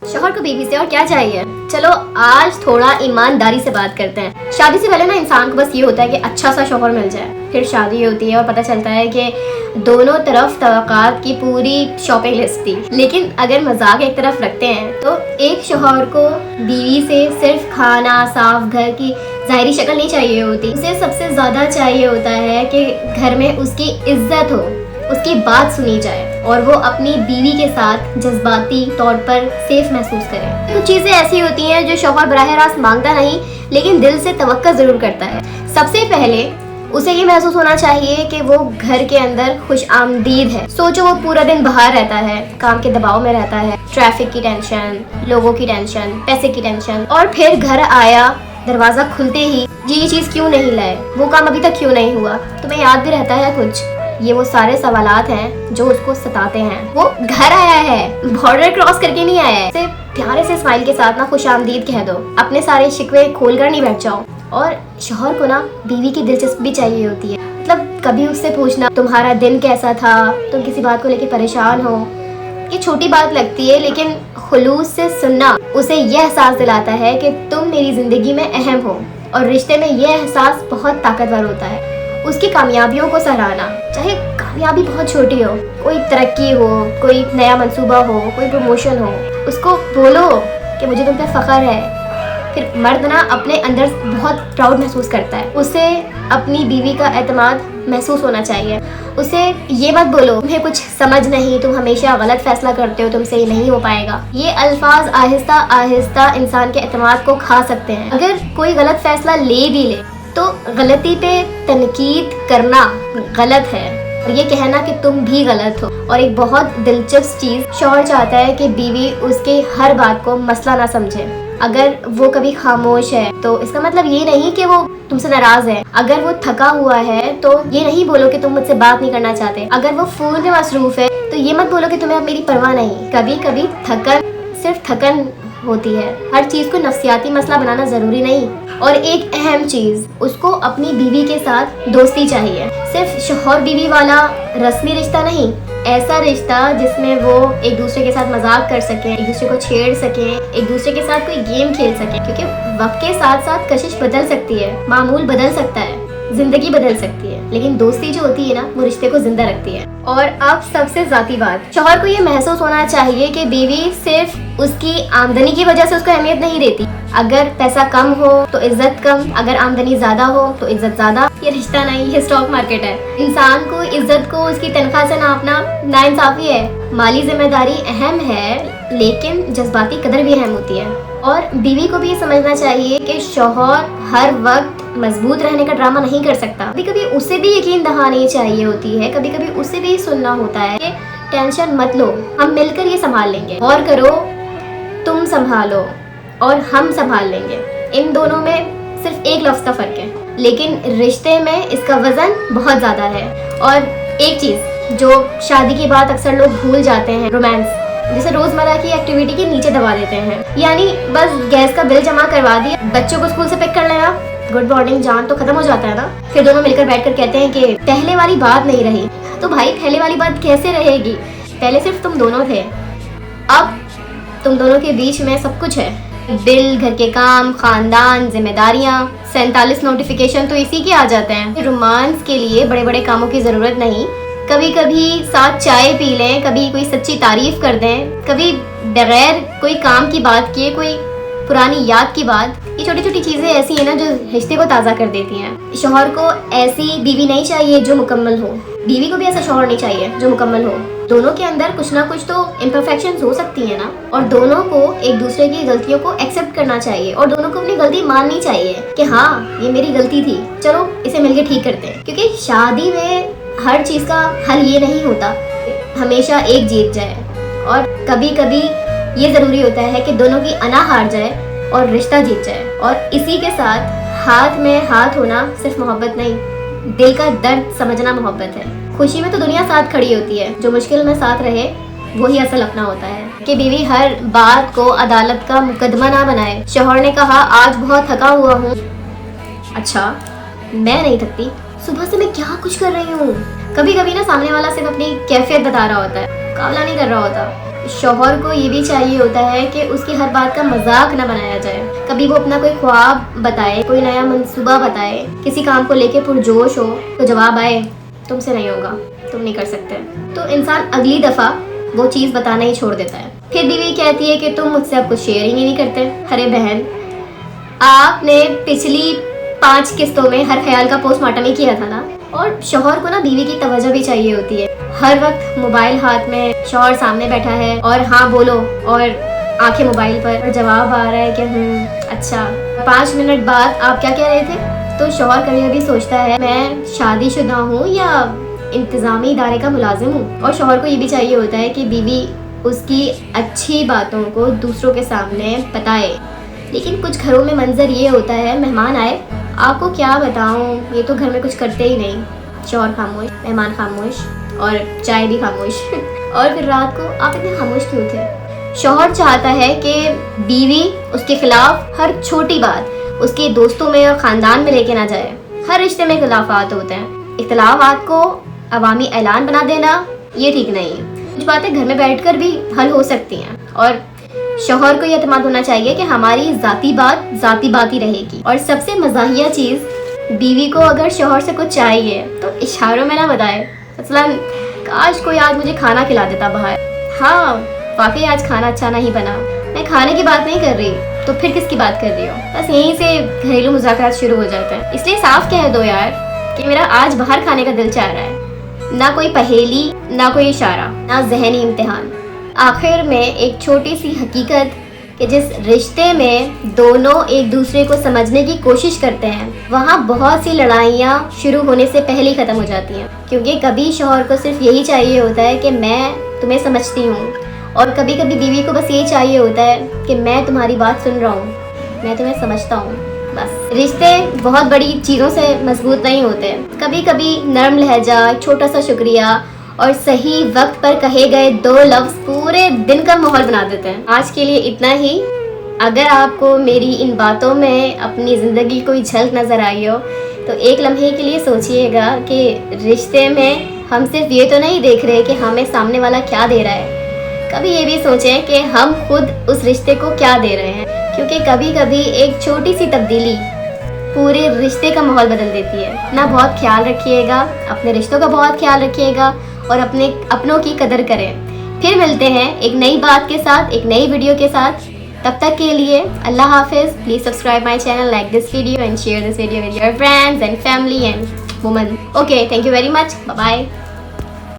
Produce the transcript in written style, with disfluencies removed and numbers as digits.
शौहर को बीवी से और क्या चाहिए। चलो आज थोड़ा ईमानदारी से बात करते हैं। शादी से पहले ना इंसान को बस ये होता है कि अच्छा सा शौहर मिल जाए, फिर शादी होती है और पता चलता है कि दोनों तरफ तवक्कात की पूरी शॉपिंग लिस्ट थी। लेकिन अगर मजाक एक तरफ रखते हैं तो एक शौहर को बीवी से सिर्फ खाना, साफ घर की ज़ाहिरी शक्ल नहीं चाहिए होती, उसे सबसे ज़्यादा चाहिए होता है कि घर में उसकी इज्जत हो, उसकी बात सुनी जाए और वो अपनी बीवी के साथ जज्बाती तौर पर सेफ महसूस करे। कुछ चीज़ें ऐसी होती हैं जो शौहर बराह रास्त मांगता नहीं लेकिन दिल से तवक्का ज़रूर करता है। सबसे पहले उसे ये महसूस होना चाहिए कि वो घर के अंदर खुश आमदीद है। सोचो वो पूरा दिन बाहर रहता है, काम के दबाव में रहता है, ट्रैफिक की टेंशन, लोगों की टेंशन, पैसे की टेंशन, और फिर घर आया, दरवाज़ा खुलते ही ये चीज़ क्यों नहीं लाए, वो काम अभी तक क्यों नहीं हुआ, तुम्हें याद भी रहता है कुछ। ये वो सारे सवालात हैं जो उसको सताते हैं। वो घर आया है, बॉर्डर क्रॉस करके नहीं आया है। प्यारे से स्माइल के साथ ना खुश आमदीद कह दो, अपने सारे शिकवे खोल कर नहीं बैठ जाओ। और शौहर को ना बीवी की दिलचस्पी चाहिए होती है, मतलब कभी उससे पूछना तुम्हारा दिन कैसा था, तुम किसी बात को लेके परेशान हो। ये छोटी बात लगती है लेकिन खुलूस से सुनना उसे यह एहसास दिलाता है कि तुम मेरी जिंदगी में अहम हो, और रिश्ते में यह एहसास बहुत ताकतवर होता है। उसकी कामयाबियों को सराहना, चाहे कामयाबी बहुत छोटी हो, कोई तरक्की हो, कोई नया मंसूबा हो, कोई प्रमोशन हो, उसको बोलो कि मुझे तुम पे फख्र है। फिर मर्द ना अपने अंदर बहुत प्राउड महसूस करता है। उसे अपनी बीवी का एतमाद महसूस होना चाहिए। उसे ये मत बोलो तुम्हें कुछ समझ नहीं, तुम हमेशा गलत फैसला करते हो, तुमसे ये नहीं हो पाएगा। ये अल्फाज आहिस्ता आहिस्ता इंसान के एतमाद को खा सकते हैं। अगर कोई गलत फैसला ले भी ले तो गलती पे तनकीद करना गलत है और ये कहना कि तुम भी गलत हो। और एक बहुत दिलचस्प चीज़, शौहर चाहता है कि बीवी उसकी हर बात को मसला ना समझे। अगर वो कभी खामोश है तो इसका मतलब ये नहीं कि वो तुमसे नाराज है। अगर वो थका हुआ है तो ये नहीं बोलो कि तुम मुझसे बात नहीं करना चाहते। अगर वो फोन में मसरूफ है तो ये मत बोलो कि तुम्हें अब मेरी परवाह नहीं। कभी कभी थकन सिर्फ थकन होती है, हर चीज़ को नफ्सियाती मसला बनाना ज़रूरी नहीं। और एक अहम चीज़, उसको अपनी बीवी के साथ दोस्ती चाहिए। सिर्फ शौहर बीवी वाला रस्मी रिश्ता नहीं, ऐसा रिश्ता जिसमें वो एक दूसरे के साथ मजाक कर सकें, एक दूसरे को छेड़ सकें, एक दूसरे के साथ कोई गेम खेल सकें। क्योंकि वक्त के साथ साथ कशिश बदल सकती है, मामूल बदल सकता है, जिंदगी बदल सकती है, लेकिन दोस्ती जो होती है ना वो रिश्ते को जिंदा रखती है। और अब सबसे ज़ाती बात, शौहर को ये महसूस होना चाहिए कि बीवी सिर्फ उसकी आमदनी की वजह से उसको अहमियत नहीं देती। अगर पैसा कम हो तो इज्जत कम, अगर आमदनी ज्यादा हो तो इज्जत ज्यादा। ये रिश्ता नहीं, ये स्टॉक मार्केट है। इंसान को इज्जत को उसकी तनख्वाह से नापना नाइंसाफी है। माली जिम्मेदारी अहम है लेकिन जज्बाती कदर भी अहम होती है। और बीवी को भी ये समझना चाहिए कि शौहर हर वक्त मजबूत रहने का ड्रामा नहीं कर सकता। कभी कभी उसे भी यकीन दहानी चाहिए होती है, कभी कभी उसे भी सुनना होता है कि टेंशन मत लो, हम मिलकर ये संभाल लेंगे। और करो, तुम संभालो और हम संभाल लेंगे। इन दोनों में सिर्फ एक लफ्ज़ का फ़र्क है, लेकिन रिश्ते में इसका वज़न बहुत ज़्यादा है। और एक चीज़ जो शादी के बाद अक्सर लोग भूल जाते हैं, रोमांस, जिसे रोज़मर्रा की एक्टिविटी के नीचे दबा देते हैं। यानी बस गैस का बिल जमा करवा दिया, बच्चों को स्कूल से पिक कर लेना, गुड मॉर्निंग जान तो खत्म हो जाता है ना। फिर दोनों मिलकर बैठकर कहते हैं कि पहले वाली बात नहीं रही। तो भाई पहले वाली बात कैसे रहेगी? पहले सिर्फ तुम दोनों थे, अब तुम दोनों के बीच में सब कुछ है। बिल, घर के काम, खानदान, जिम्मेदारियाँ, 47 नोटिफिकेशन तो इसी के आ जाते हैं। रोमांस के लिए बड़े बड़े कामों की ज़रूरत नहीं। कभी कभी साथ चाय पी लें, कभी कोई सच्ची तारीफ कर दें, कभी बगैर कोई काम की बात किए कोई पुरानी याद की बात। ये छोटी छोटी चीज़ें ऐसी हैं ना जो रिश्ते को ताज़ा कर देती हैं। शौहर को ऐसी बीवी नहीं चाहिए जो मुकम्मल हो, बीवी को भी ऐसा शौहर नहीं चाहिए जो मुकम्मल हो। दोनों के अंदर कुछ ना कुछ तो इम्परफेक्शंस हो सकती है ना, और दोनों को एक दूसरे की गलतियों को एक्सेप्ट करना चाहिए और दोनों को अपनी गलती माननी चाहिए कि हाँ ये मेरी गलती थी, चलो इसे मिलके ठीक करते हैं। क्योंकि शादी में हर चीज़ का हल ये नहीं होता हमेशा एक जीत जाए, और कभी कभी ये ज़रूरी होता है कि दोनों की अना हार जाए और रिश्ता जीत जाए। और इसी के साथ हाथ में हाथ होना सिर्फ मोहब्बत नहीं, दिल का दर्द समझना मोहब्बत है। खुशी में तो दुनिया साथ खड़ी होती है, जो मुश्किल में साथ रहे वही असल अपना होता है। कि बीवी हर बात को अदालत का मुकदमा ना बनाए। शौहर ने कहा आज बहुत थका हुआ हूँ। अच्छा, मैं नहीं थकती, सुबह से मैं क्या कुछ कर रही हूँ। कभी कभी ना सामने वाला सिर्फ अपनी कैफियत बता रहा होता है, मुकाबला नहीं कर रहा होता। شوہر کو یہ بھی چاہیے ہوتا ہے کہ اس کی ہر بات کا مذاق نہ بنایا جائے. کبھی وہ اپنا کوئی خواب بتائے, کوئی نیا منصوبہ بتائے, کسی کام کو لے کے پرجوش ہو تو جواب آئے تم سے نہیں ہوگا, تم نہیں کر سکتے, تو انسان اگلی دفعہ وہ چیز بتانا ہی چھوڑ دیتا ہے. پھر بیوی کہتی ہے کہ تم مجھ سے اب کچھ شیئر ہی نہیں کرتے. ارے بہن, آپ نے پچھلی 5 قسطوں میں ہر خیال کا پوسٹ مارٹم ہی کیا تھا نا. اور شوہر کو نا بیوی کی توجہ بھی چاہیے ہوتی ہے. ہر وقت موبائل ہاتھ میں, شوہر سامنے بیٹھا ہے اور ہاں بولو, اور آنکھیں موبائل پر, اور جواب آ رہا ہے کہ اچھا. 5 منٹ بعد آپ کیا کہہ رہے تھے؟ تو شوہر کبھی کبھی سوچتا ہے میں شادی شدہ ہوں یا انتظامی ادارے کا ملازم ہوں. اور شوہر کو یہ بھی چاہیے ہوتا ہے کہ بیوی اس کی اچھی باتوں کو دوسروں کے سامنے بتائے. لیکن کچھ گھروں میں منظر یہ ہوتا ہے, مہمان آئے, آپ کو کیا بتاؤں, یہ تو گھر میں کچھ کرتے ہی نہیں. شوہر خاموش, مہمان خاموش, اور چائے بھی خاموش. اور پھر رات کو آپ اتنے خاموش کیوں تھے؟ شوہر چاہتا ہے کہ بیوی اس کے خلاف ہر چھوٹی بات اس کے دوستوں میں اور خاندان میں لے کے نہ جائے. ہر رشتے میں اختلافات ہوتے ہیں, اختلافات کو عوامی اعلان بنا دینا یہ ٹھیک نہیں ہے. کچھ باتیں گھر میں بیٹھ کر بھی حل ہو سکتی ہیں. اور شوہر کو یہ اعتماد ہونا چاہیے کہ ہماری ذاتی بات ہی رہے گی. اور سب سے مزاحیہ چیز, بیوی کو اگر شوہر سے کچھ چاہیے تو اشاروں میں نہ بتائے. مثلا کاش کوئی آج مجھے کھانا کھلا دیتا باہر. ہاں واقعی آج کھانا اچھا نہیں بنا. میں کھانے کی بات نہیں کر رہی, تو پھر کس کی بات کر رہی ہو؟ بس یہیں سے گھریلو مذاکرات شروع ہو جاتے ہیں. اس لیے صاف کہہ دو یار کہ میرا آج باہر کھانے کا دل چاہ رہا ہے. نہ کوئی پہیلی, نہ کوئی اشارہ, نہ ذہنی امتحان. آخر میں ایک چھوٹی سی حقیقت کہ جس رشتے میں دونوں ایک دوسرے کو سمجھنے کی کوشش کرتے ہیں, وہاں بہت سی لڑائیاں شروع ہونے سے پہلے ہی ختم ہو جاتی ہیں. کیونکہ کبھی شوہر کو صرف یہی چاہیے ہوتا ہے کہ میں تمہیں سمجھتی ہوں, اور کبھی کبھی بیوی کو بس یہی چاہیے ہوتا ہے کہ میں تمہاری بات سن رہا ہوں, میں تمہیں سمجھتا ہوں. بس رشتے بہت بڑی چیزوں سے مضبوط نہیں ہوتے. کبھی کبھی نرم لہجہ, چھوٹا سا شکریہ اور صحیح وقت پر کہے گئے 2 لفظ پورے دن کا ماحول بنا دیتے ہیں. آج کے لیے اتنا ہی. اگر آپ کو میری ان باتوں میں اپنی زندگی کوئی جھلک نظر آئی ہو تو ایک لمحے کے لیے سوچئے گا کہ رشتے میں ہم صرف یہ تو نہیں دیکھ رہے کہ ہمیں سامنے والا کیا دے رہا ہے, کبھی یہ بھی سوچیں کہ ہم خود اس رشتے کو کیا دے رہے ہیں. کیونکہ کبھی کبھی ایک چھوٹی سی تبدیلی پورے رشتے کا ماحول بدل دیتی ہے. اپنا بہت خیال رکھیے گا, اپنے رشتوں کا بہت خیال رکھیے گا, اور اپنوں کی قدر کریں. پھر ملتے ہیں ایک نئی بات کے ساتھ, ایک نئی ویڈیو کے ساتھ. تب تک کے لیے اللہ حافظ. Please subscribe my channel, like this video and share this video with your friends and family and women. Okay, thank you very much. Bye bye.